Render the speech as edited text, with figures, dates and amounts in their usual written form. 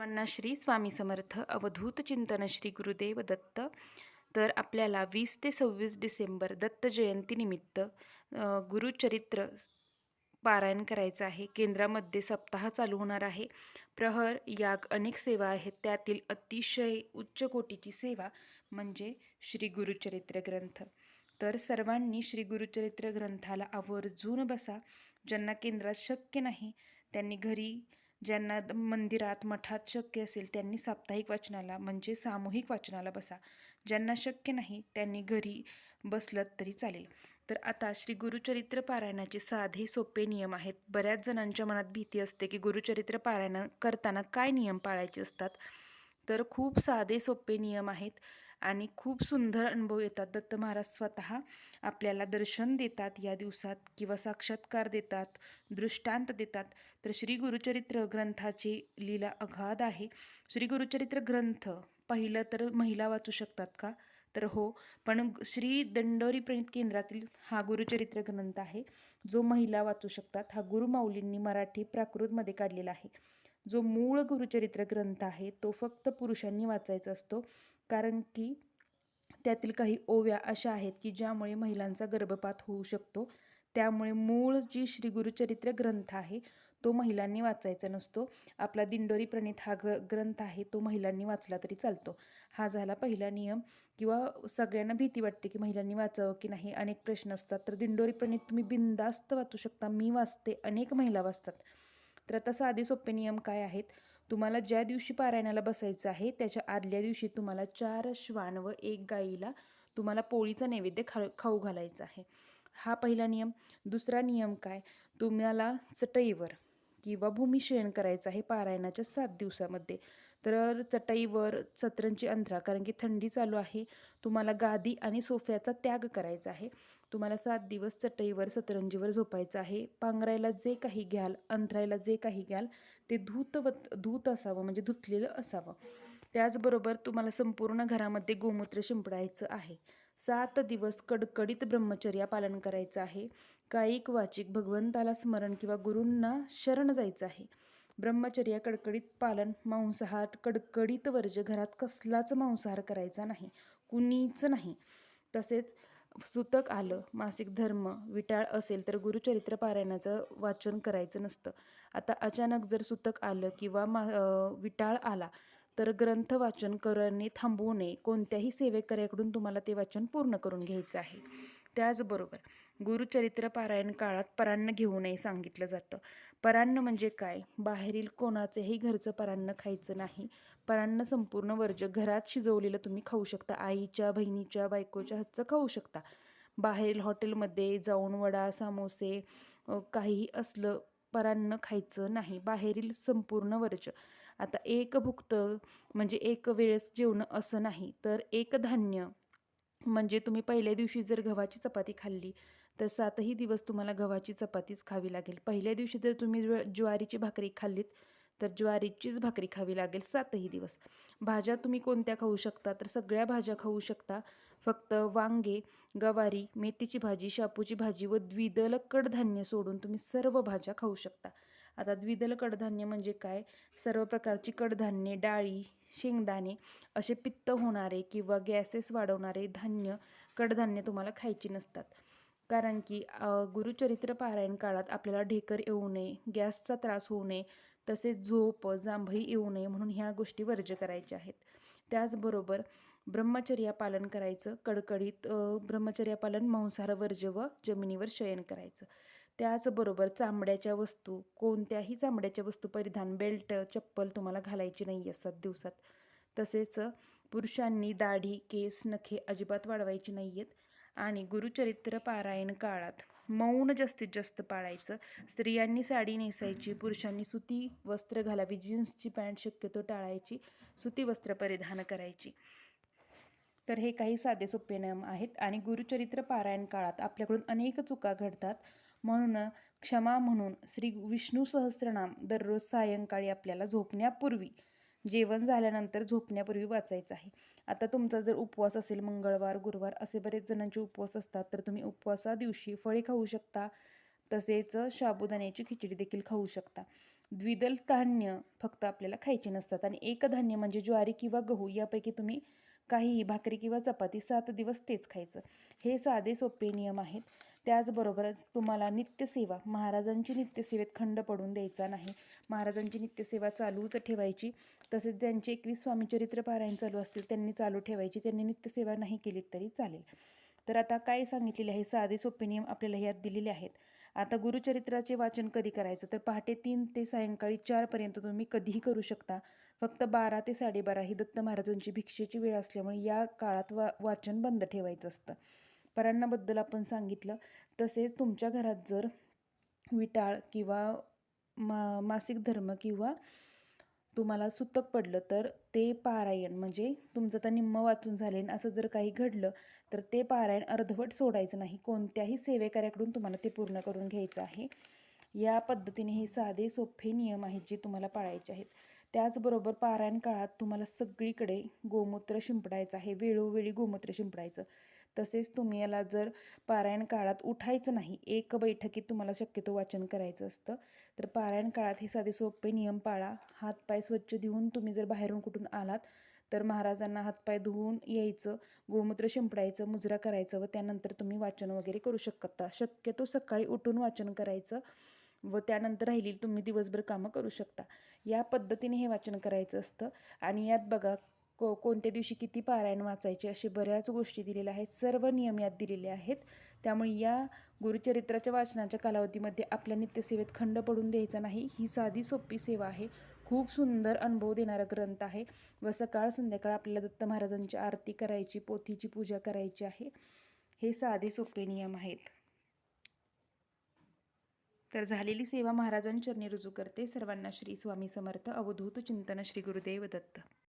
सर्वांना श्री स्वामी समर्थ अवधूत चिंतन श्री गुरुदेव दत्त. तर आपल्याला 20 ते 26 डिसेंबर दत्त जयंतीनिमित्त गुरुचरित्र पारायण करायचं आहे. केंद्रामध्ये सप्ताह चालू होणार आहे. प्रहर याग अनेक सेवा आहेत. त्यातील अतिशय उच्च कोटीची सेवा म्हणजे श्री गुरुचरित्र ग्रंथ. तर सर्वांनी श्री गुरुचरित्र ग्रंथाला आवर्जून बसा. ज्यांना केंद्रात शक्य नाही त्यांनी घरी, ज्यांना मंदिरात मठात शक्य असेल त्यांनी साप्ताहिक वाचनाला म्हणजे सामूहिक वाचनाला बसा. ज्यांना शक्य नाही त्यांनी घरी बसलत तरी चालेल. तर आता श्री गुरुचरित्र पारायणाचे साधे सोपे नियम आहेत. बऱ्याच जणांच्या मनात भीती असते की गुरुचरित्र पारायण करताना काय नियम पाळायचे असतात. तर खूप साधे सोपे नियम आहेत आणि खूप सुंदर अनुभव येतात. दत्त महाराज स्वतः आपल्याला दर्शन देतात या दिवसात किंवा साक्षात्कार देतात, दृष्टांत देतात. तर श्री गुरुचरित्र ग्रंथाची लीला अगाध आहे. श्री गुरुचरित्र ग्रंथ पहिलं तर महिला वाचू शकतात का? तर हो, पण श्री दंडोरी प्रणीत केंद्रातील हा गुरुचरित्र ग्रंथ आहे जो महिला वाचू शकतात. हा गुरुमाऊलींनी मराठी प्राकृतमध्ये काढलेला आहे. जो मूळ गुरुचरित्र ग्रंथ आहे तो फक्त पुरुषांनी वाचायचा असतो, कारण की त्यातील काही ओव्या अशा आहेत की ज्यामुळे महिलांचा गर्भपात होऊ शकतो. त्यामुळे मूळ जी श्री गुरुचरित्र ग्रंथ आहे तो महिलांनी वाचायचा नसतो. आपला दिंडोरी प्रणीत हा ग्रंथ आहे तो महिलांनी वाचला तरी चालतो. हा झाला पहिला नियम. किंवा सगळ्यांना भीती वाटते की महिलांनी वाचावं की नाही, अनेक प्रश्न असतात. तर दिंडोरी प्रणीत तुम्ही बिनधास्त वाचू शकता. मी वाचते, अनेक महिला वाचतात. तर आता साधे सोपे नियम काय आहेत? तुम्हाला ज्या दिवशी पारायणाला बसायचं आहे त्याच्या आदल्या दिवशी तुम्हाला 4 श्वान व 1 गाईला तुम्हाला पोळीचा नैवेद्य खाऊ घालायचा आहे. हा पहिला नियम. दुसरा नियम काय? तुम्हाला चटईवर किंवा भूमिशयन करायचं आहे पारायणाच्या 7 दिवसामध्ये. तर चटईवर सतरंजी अंथरा, कारण की थंडी चालू आहे. तुम्हाला गादी आणि सोफ्याचा त्याग करायचा आहे. तुम्हाला 7 दिवस चटईवर सतरंजीवर झोपायचं आहे. पांघरायला जे काही घ्याल, अंथरायला जे काही घ्याल ते धूत असावं, म्हणजे धुतलेलं असावं. त्याचबरोबर तुम्हाला संपूर्ण घरामध्ये गोमूत्र शिंपडायचं आहे. 7 दिवस कडकडीत ब्रह्मचर्या पालन करायचं आहे. कायिक वाचिक भगवंताला स्मरण किंवा गुरूंना शरण जायचं आहे. ब्रह्मचर्या कडकडीत पालन, मांसाहार कडकडीत वर्ज, घरात कसलाच मांसाहार करायचा नाही, कुणीच नाही. तसेच सुतक आलं, मासिक धर्म विटाळ असेल तर गुरुचरित्र पारायणाचं वाचन करायचं नसतं. आता अचानक जर सुतक आलं किंवा विटाळ आला तर ग्रंथ वाचन करणे थांबवू नये. कोणत्याही सेवेकऱ्याकडून तुम्हाला ते वाचन पूर्ण करून घ्यायचं आहे. त्याचबरोबर गुरुचरित्र पारायण काळात परान्न घेऊ नये सांगितलं जातं. परान्न म्हणजे काय? बाहेरील कोणाचेही घरचं परान्न खायचं नाही. परान्न संपूर्ण वर्ज. घरात शिजवलेलं तुम्ही खाऊ शकता. आईच्या, बहिणीच्या, बायकोच्या हातचं खाऊ शकता. बाहेरील हॉटेलमध्ये जाऊन वडा, समोसे काहीही असलं परान्न खायचं नाही. बाहेरील संपूर्ण वर्ज. आता एक भुक्त म्हणजे एक वेळेस जेवणं असं नाही, तर एक धान्य म्हणजे तुम्ही पहिल्या दिवशी जर गव्हाची चपाती खाल्ली तर 7ही दिवस तुम्हाला गव्हाची चपातीच खावी लागेल. पहिल्या दिवशी जर तुम्ही ज्वारीची भाकरी खाल्लीत तर ज्वारीचीच भाकरी खावी लागेल 7ही दिवस. भाज्या तुम्ही कोणत्या खाऊ शकता? तर सगळ्या भाज्या खाऊ शकता. फक्त वांगे, गवारी, मेथीची भाजी, शापूची भाजी व द्विदल कडधान्य सोडून तुम्ही सर्व भाज्या खाऊ शकता. आता द्विदल कडधान्य म्हणजे काय? सर्व प्रकारची कडधान्ये, डाळी, शेंगदाणे असे पित्त होणारे किंवा गॅसेस वाढवणारे धान्य, कडधान्य तुम्हाला खायची नसतात. कारण की गुरुचरित्र पारायण काळात आपल्याला ढेकर येऊ नये, गॅसचा त्रास होऊ नये, तसेच झोप, जांभई येऊ नये म्हणून ह्या गोष्टी वर्ज्य करायच्या आहेत. त्याचबरोबर ब्रह्मचर्या पालन करायचं. कडकडीत ब्रह्मचर्या पालन, मांसाहार वर्ज्य व जमिनीवर शयन करायचं. त्याचबरोबर चामड्याच्या वस्तू, कोणत्याही चामड्याच्या वस्तू परिधान, बेल्ट, चप्पल तुम्हाला घालायची नाही आहे 7 दिवसात. तसेच पुरुषांनी दाढी, केस, नखे अजिबात वाढवायची नाही आहेत. आणि गुरुचरित्र पारायण काळात मौन जास्तीत जास्त पाळायचं. स्त्रियांनी साडी नेसायची, पुरुषांनी सुती वस्त्र घालावी, जीन्सची पॅन्ट शक्यतो टाळायची, सुती वस्त्र परिधान करायची. तर हे काही साधे सोपे नियम आहेत. आणि गुरुचरित्र पारायण काळात आपल्याकडून अनेक चुका घडतात, म्हणून क्षमा म्हणून श्री विष्णू सहस्त्रनाम दररोज सायंकाळी आपल्याला झोपण्यापूर्वी, जेवण झाल्यानंतर झोपण्यापूर्वी वाचायचं आहे. आता तुमचा जर उपवास असेल, मंगळवार, गुरुवार असे बरेच जणांचे उपवास असतात, तर तुम्ही उपवासा दिवशी फळे खाऊ शकता. तसेच साबुदाण्याची खिचडी देखील खाऊ शकता. द्विदल धान्य फक्त आपल्याला खायची नसतात आणि एकधान्य म्हणजे ज्वारी किंवा गहू यापैकी तुम्ही काहीही भाकरी किंवा चपाती 7 दिवस तेच खायचं. हे साधे सोपे नियम आहेत. त्याचबरोबरच तुम्हाला नित्यसेवा, महाराजांची नित्यसेवेत खंड पडून द्यायचा नाही. महाराजांची नित्यसेवा चालूच ठेवायची. तसेच ज्यांचे 21 स्वामीचरित्र पारायण चालू असतील त्यांनी चालू ठेवायची. त्यांनी नित्यसेवा नाही केली तरी चालेल. तर आता काय सांगितलेले आहे, साधे सोपे नियम आपल्याला यात दिलेले आहेत. आता गुरुचरित्राचे वाचन कधी करायचं, तर पहाटे 3 ते सायंकाळी 4 पर्यंत तुम्ही कधीही करू शकता. फक्त 12 ते 12:30 ही दत्त महाराजांची भिक्षेची वेळ असल्यामुळे या काळात वाचन बंद ठेवायचं असतं. परांणाबद्दल आपण सांगितलं. तसेच तुमच्या घरात जर विटाळ किंवा मासिक धर्म किंवा तुम्हाला सुतक पडलं तर ते पारायण म्हणजे तुमचं तर निम्म वाचून झाले असं जर काही घडलं तर ते पारायण अर्धवट सोडायचं नाही. कोणत्याही सेवेकऱ्याकडून तुम्हाला ते पूर्ण करून घ्यायचं आहे. या पद्धतीने हे साधे सोपे नियम आहेत जे तुम्हाला पाळायचे आहेत. त्याचबरोबर पारायण काळात तुम्हाला सगळीकडे गोमूत्र शिंपडायचं आहे. वेळोवेळी गोमूत्र शिंपडायचं. तसेच तुम्ही याला जर पारायण काळात उठायचं नाही, एक बैठकीत तुम्हाला शक्यतो वाचन करायचं असतं. तर पारायण काळात हे साधे सोपे नियम पाळा. हातपाय स्वच्छ धुवून तुम्ही जर बाहेरून कुठून आलात तर महाराजांना हातपाय धुवून यायचं, गोमूत्र शिंपडायचं, मुजरा करायचं व त्यानंतर तुम्ही वाचन वगैरे करू शकता. शक्यतो सकाळी उठून वाचन करायचं व त्यानंतर राहिलेली तुम्ही दिवसभर कामं करू शकता. या पद्धतीने हे वाचन करायचं असतं. आणि यात बघा कोणत्या दिवशी किती पारायण वाचायचे असे बऱ्याच गोष्टी दिलेल्या आहेत. सर्व नियम यात दिलेले आहेत. त्यामुळे या गुरुचरित्राच्या वाचनाच्या कालावधीमध्ये आपल्या नित्यसेवेत खंड पडून द्यायचा नाही. ही साधी सोपी सेवा आहे. खूप सुंदर अनुभव देणारा ग्रंथ आहे व सकाळ संध्याकाळ आपल्याला दत्त महाराजांची आरती करायची, पोथीची पूजा करायची आहे. हे साधे सोपे नियम आहेत. तर झालेली सेवा महाराजांचरणी रुजू करते. सर्वांना श्री स्वामी समर्थ. अवधूत चिंतन. श्री गुरुदेव दत्त.